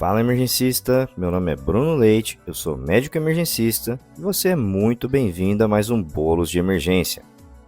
Fala emergencista, meu nome é Bruno Leite, eu sou médico emergencista e você é muito bem-vindo a mais um Bolos de Emergência.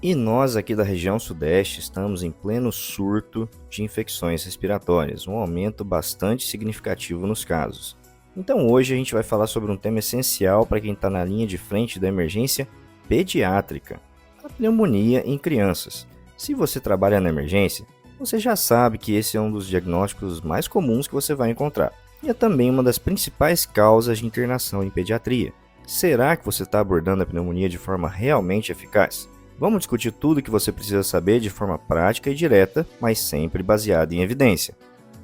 E nós aqui da região sudeste estamos em pleno surto de infecções respiratórias, um aumento bastante significativo nos casos. Então hoje a gente vai falar sobre um tema essencial para quem está na linha de frente da emergência pediátrica, a pneumonia em crianças. Se você trabalha na emergência, você já sabe que esse é um dos diagnósticos mais comuns que você vai encontrar. E é também uma das principais causas de internação em pediatria. Será que você está abordando a pneumonia de forma realmente eficaz? Vamos discutir tudo o que você precisa saber de forma prática e direta, mas sempre baseada em evidência.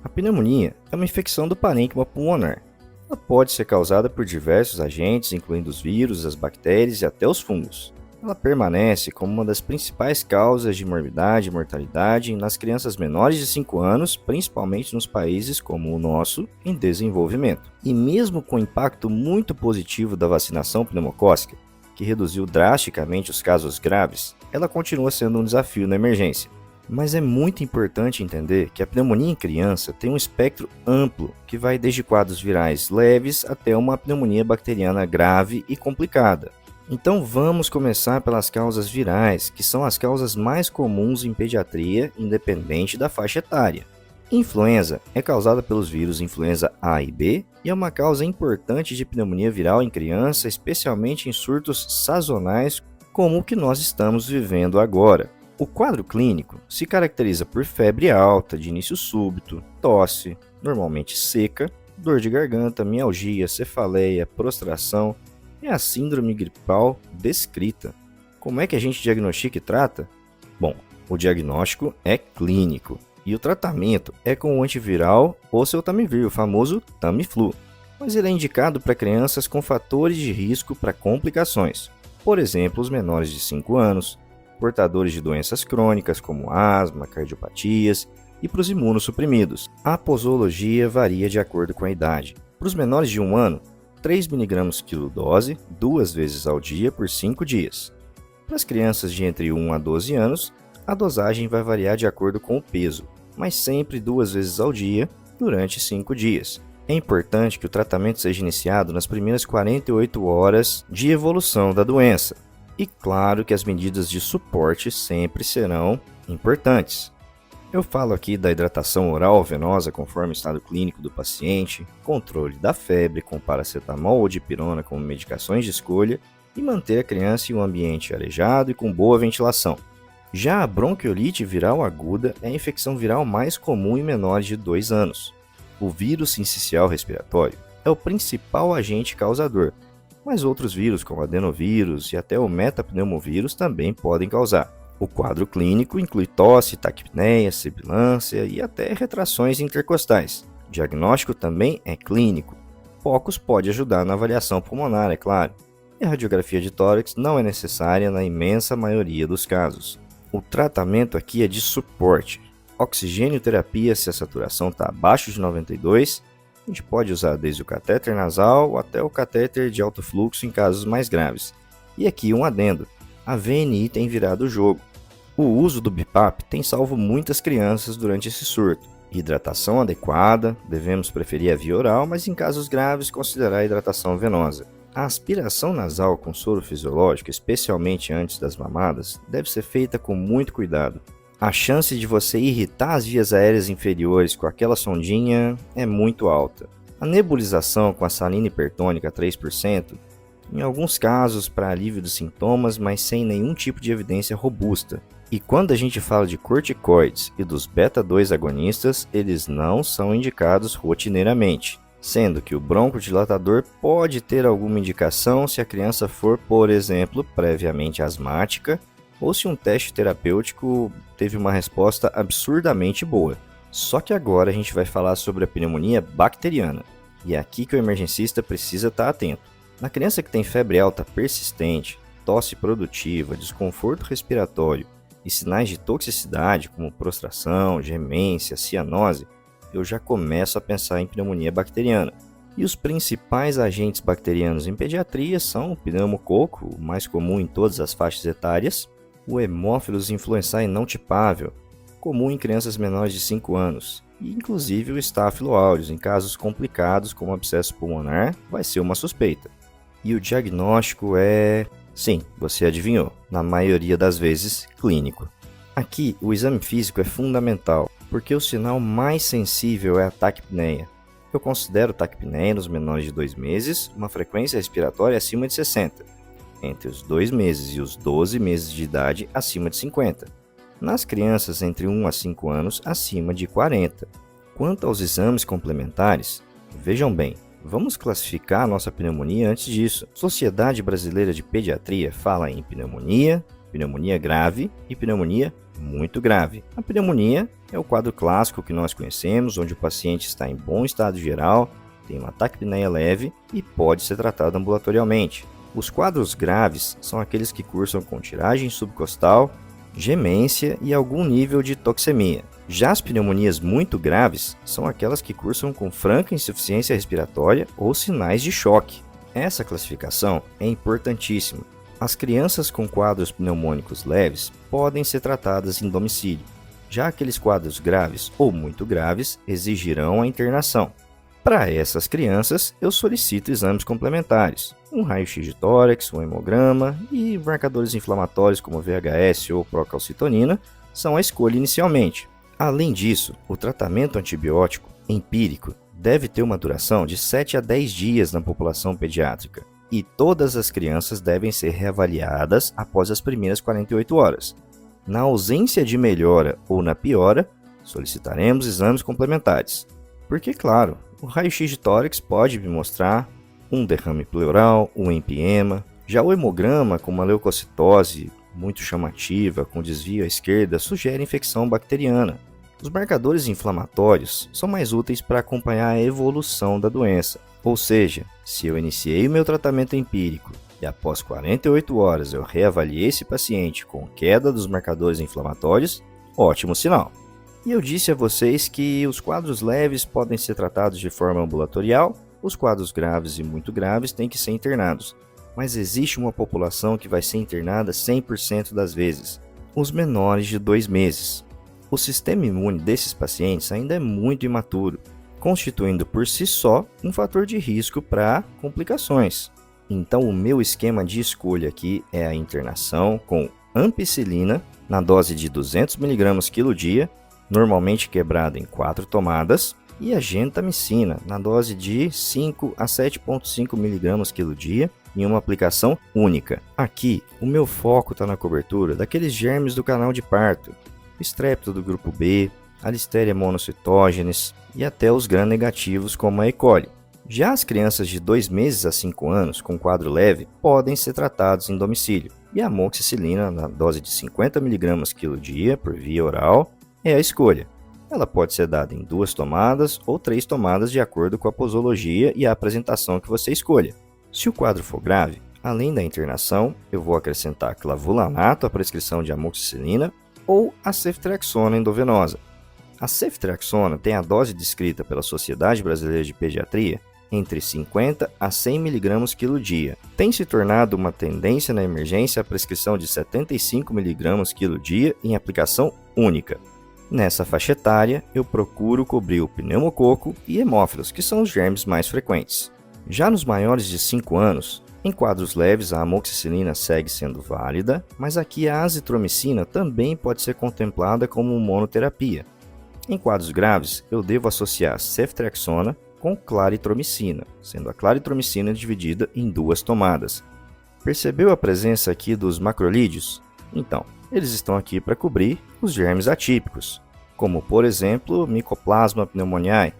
A pneumonia é uma infecção do parênquima pulmonar. Ela pode ser causada por diversos agentes, incluindo os vírus, as bactérias e até os fungos. Ela permanece como uma das principais causas de morbidade e mortalidade nas crianças menores de 5 anos, principalmente nos países como o nosso, em desenvolvimento. E mesmo com o impacto muito positivo da vacinação pneumocócica, que reduziu drasticamente os casos graves, ela continua sendo um desafio na emergência. Mas é muito importante entender que a pneumonia em criança tem um espectro amplo, que vai desde quadros virais leves até uma pneumonia bacteriana grave e complicada. Então vamos começar pelas causas virais, que são as causas mais comuns em pediatria, independente da faixa etária. Influenza é causada pelos vírus influenza A e B e é uma causa importante de pneumonia viral em criança, especialmente em surtos sazonais como o que nós estamos vivendo agora. O quadro clínico se caracteriza por febre alta, de início súbito, tosse, normalmente seca, dor de garganta, mialgia, cefaleia, prostração. É a síndrome gripal descrita. Como é que a gente diagnostica e trata? Bom, o diagnóstico é clínico e o tratamento é com o antiviral ou seu Tamiflu, o famoso Tamiflu. Mas ele é indicado para crianças com fatores de risco para complicações, por exemplo, os menores de 5 anos, portadores de doenças crônicas como asma, cardiopatias e para os imunossuprimidos. A posologia varia de acordo com a idade. Para os menores de 1 ano, 3 mg quilo dose, 2 vezes ao dia por 5 dias. Para as crianças de entre 1 a 12 anos, a dosagem vai variar de acordo com o peso, mas sempre 2 vezes ao dia durante 5 dias. É importante que o tratamento seja iniciado nas primeiras 48 horas de evolução da doença. E claro que as medidas de suporte sempre serão importantes. Eu falo aqui da hidratação oral venosa conforme o estado clínico do paciente, controle da febre com paracetamol ou dipirona como medicações de escolha e manter a criança em um ambiente arejado e com boa ventilação. Já a bronquiolite viral aguda é a infecção viral mais comum em menores de 2 anos. O vírus sincicial respiratório é o principal agente causador, mas outros vírus como adenovírus e até o metapneumovírus também podem causar. O quadro clínico inclui tosse, taquipneia, sibilância e até retrações intercostais. O diagnóstico também é clínico. Poucos pode ajudar na avaliação pulmonar, é claro. E a radiografia de tórax não é necessária na imensa maioria dos casos. O tratamento aqui é de suporte. Oxigênio terapia se a saturação está abaixo de 92. A gente pode usar desde o catéter nasal até o catéter de alto fluxo em casos mais graves. E aqui um adendo. A VNI tem virado o jogo. O uso do BiPAP tem salvo muitas crianças durante esse surto. Hidratação adequada, devemos preferir a via oral, mas em casos graves considerar a hidratação venosa. A aspiração nasal com soro fisiológico, especialmente antes das mamadas, deve ser feita com muito cuidado. A chance de você irritar as vias aéreas inferiores com aquela sondinha é muito alta. A nebulização com a salina hipertônica 3%, em alguns casos para alívio dos sintomas, mas sem nenhum tipo de evidência robusta. E quando a gente fala de corticoides e dos beta-2 agonistas, eles não são indicados rotineiramente, sendo que o broncodilatador pode ter alguma indicação se a criança for, por exemplo, previamente asmática ou se um teste terapêutico teve uma resposta absurdamente boa. Só que agora a gente vai falar sobre a pneumonia bacteriana, e é aqui que o emergencista precisa estar atento. Na criança que tem febre alta persistente, tosse produtiva, desconforto respiratório e sinais de toxicidade como prostração, gemência, cianose, eu já começo a pensar em pneumonia bacteriana. E os principais agentes bacterianos em pediatria são o pneumococo, o mais comum em todas as faixas etárias, o Haemophilus influenzae não tipável, comum em crianças menores de 5 anos, e inclusive o Staphylo aureus. Em casos complicados como abscesso pulmonar, vai ser uma suspeita. E o diagnóstico é, sim, você adivinhou, na maioria das vezes, clínico. Aqui, o exame físico é fundamental, porque o sinal mais sensível é a taquipneia. Eu considero taquipneia nos menores de 2 meses uma frequência respiratória acima de 60, entre os 2 meses e os 12 meses de idade acima de 50, nas crianças entre 1 a 5 anos acima de 40. Quanto aos exames complementares, vejam bem, vamos classificar a nossa pneumonia antes disso. A Sociedade Brasileira de Pediatria fala em pneumonia, pneumonia grave e pneumonia muito grave. A pneumonia é o quadro clássico que nós conhecemos, onde o paciente está em bom estado geral, tem uma taquipneia leve e pode ser tratado ambulatorialmente. Os quadros graves são aqueles que cursam com tiragem subcostal, gemência e algum nível de toxemia. Já as pneumonias muito graves são aquelas que cursam com franca insuficiência respiratória ou sinais de choque. Essa classificação é importantíssima. As crianças com quadros pneumônicos leves podem ser tratadas em domicílio. Já aqueles quadros graves ou muito graves exigirão a internação. Para essas crianças, eu solicito exames complementares, um raio-x de tórax, um hemograma e marcadores inflamatórios como VHS ou procalcitonina são a escolha inicialmente. Além disso, o tratamento antibiótico empírico deve ter uma duração de 7 a 10 dias na população pediátrica e todas as crianças devem ser reavaliadas após as primeiras 48 horas. Na ausência de melhora ou na piora, solicitaremos exames complementares. Porque, claro, o raio-x de tórax pode me mostrar um derrame pleural, um empiema. Já o hemograma, com uma leucocitose muito chamativa, com desvio à esquerda, sugere infecção bacteriana. Os marcadores inflamatórios são mais úteis para acompanhar a evolução da doença. Ou seja, se eu iniciei o meu tratamento empírico e após 48 horas eu reavaliei esse paciente com queda dos marcadores inflamatórios, ótimo sinal. E eu disse a vocês que os quadros leves podem ser tratados de forma ambulatorial, os quadros graves e muito graves têm que ser internados. Mas existe uma população que vai ser internada 100% das vezes, os menores de 2 meses. O sistema imune desses pacientes ainda é muito imaturo, constituindo por si só um fator de risco para complicações. Então o meu esquema de escolha aqui é a internação com ampicilina na dose de 200 mg quilo dia, normalmente quebrada em 4 tomadas, e a gentamicina na dose de 5 a 7,5 mg quilo dia, em uma aplicação única. Aqui, o meu foco está na cobertura daqueles germes do canal de parto, o estrépito do grupo B, a Listeria monocytogenes e até os gram-negativos como a E. coli. Já as crianças de 2 meses a 5 anos com quadro leve podem ser tratados em domicílio, e a amoxicilina na dose de 50 mg quilo dia por via oral é a escolha. Ela pode ser dada em 2 tomadas ou 3 tomadas de acordo com a posologia e a apresentação que você escolha. Se o quadro for grave, além da internação, eu vou acrescentar clavulanato à prescrição de amoxicilina ou a ceftriaxona endovenosa. A ceftriaxona tem a dose descrita pela Sociedade Brasileira de Pediatria entre 50 a 100 mg quilo dia. Tem se tornado uma tendência na emergência a prescrição de 75 mg quilo dia em aplicação única. Nessa faixa etária, eu procuro cobrir o pneumococo e hemófilos, que são os germes mais frequentes. Já nos maiores de 5 anos, em quadros leves a amoxicilina segue sendo válida, mas aqui a azitromicina também pode ser contemplada como monoterapia. Em quadros graves, eu devo associar ceftriaxona com claritromicina, sendo a claritromicina dividida em 2 tomadas. Percebeu a presença aqui dos macrolídeos? Então, eles estão aqui para cobrir os germes atípicos, como por exemplo Mycoplasma pneumoniae.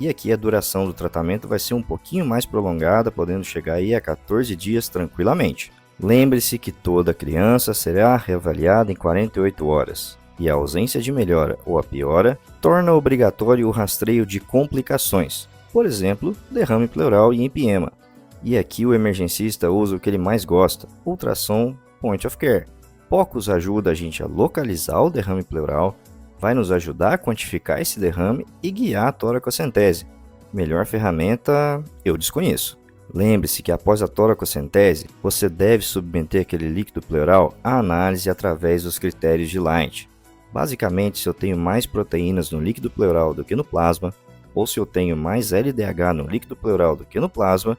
E aqui a duração do tratamento vai ser um pouquinho mais prolongada, podendo chegar aí a 14 dias tranquilamente. Lembre-se que toda criança será reavaliada em 48 horas. E a ausência de melhora ou a piora torna obrigatório o rastreio de complicações, por exemplo, derrame pleural e empiema. E aqui o emergencista usa o que ele mais gosta, ultrassom point of care. POCUS ajuda a gente a localizar o derrame pleural, vai nos ajudar a quantificar esse derrame e guiar a toracocentese. Melhor ferramenta eu desconheço. Lembre-se que após a toracocentese, você deve submeter aquele líquido pleural à análise através dos critérios de Light. Basicamente, se eu tenho mais proteínas no líquido pleural do que no plasma, ou se eu tenho mais LDH no líquido pleural do que no plasma,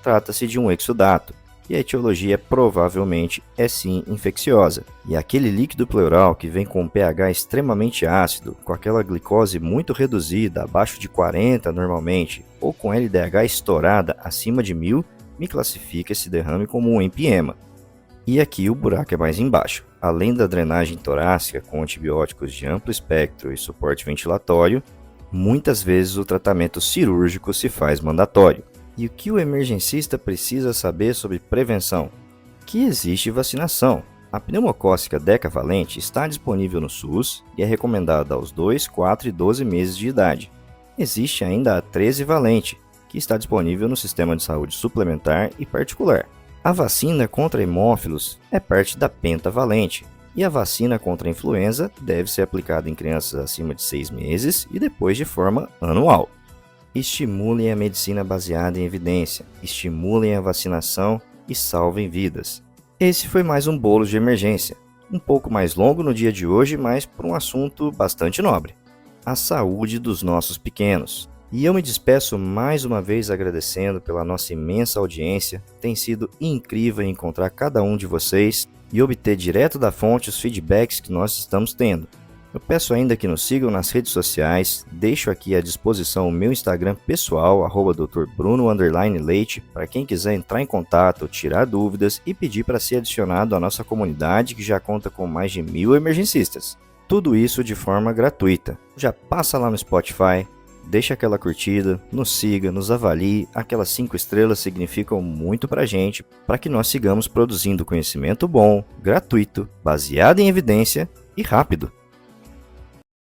trata-se de um exudato, e a etiologia provavelmente é sim infecciosa. E aquele líquido pleural que vem com um pH extremamente ácido, com aquela glicose muito reduzida, abaixo de 40 normalmente, ou com LDH estourada acima de 1000, me classifica esse derrame como um empiema. E aqui o buraco é mais embaixo. Além da drenagem torácica com antibióticos de amplo espectro e suporte ventilatório, muitas vezes o tratamento cirúrgico se faz mandatório. E o que o emergencista precisa saber sobre prevenção? Que existe vacinação. A pneumocócica decavalente está disponível no SUS e é recomendada aos 2, 4 e 12 meses de idade. Existe ainda a 13 valente, que está disponível no sistema de saúde suplementar e particular. A vacina contra hemófilos é parte da pentavalente, e a vacina contra a influenza deve ser aplicada em crianças acima de 6 meses e depois de forma anual. Estimulem a medicina baseada em evidência, estimulem a vacinação e salvem vidas. Esse foi mais um Bolos de Emergência, um pouco mais longo no dia de hoje, mas por um assunto bastante nobre: a saúde dos nossos pequenos. E eu me despeço mais uma vez agradecendo pela nossa imensa audiência. Tem sido incrível encontrar cada um de vocês e obter direto da fonte os feedbacks que nós estamos tendo. Eu peço ainda que nos sigam nas redes sociais, deixo aqui à disposição o meu Instagram pessoal, @drbruno_leite, para quem quiser entrar em contato, tirar dúvidas e pedir para ser adicionado à nossa comunidade que já conta com mais de 1000 emergencistas. Tudo isso de forma gratuita. Já passa lá no Spotify, deixa aquela curtida, nos siga, nos avalie, aquelas 5 estrelas significam muito pra gente, para que nós sigamos produzindo conhecimento bom, gratuito, baseado em evidência e rápido.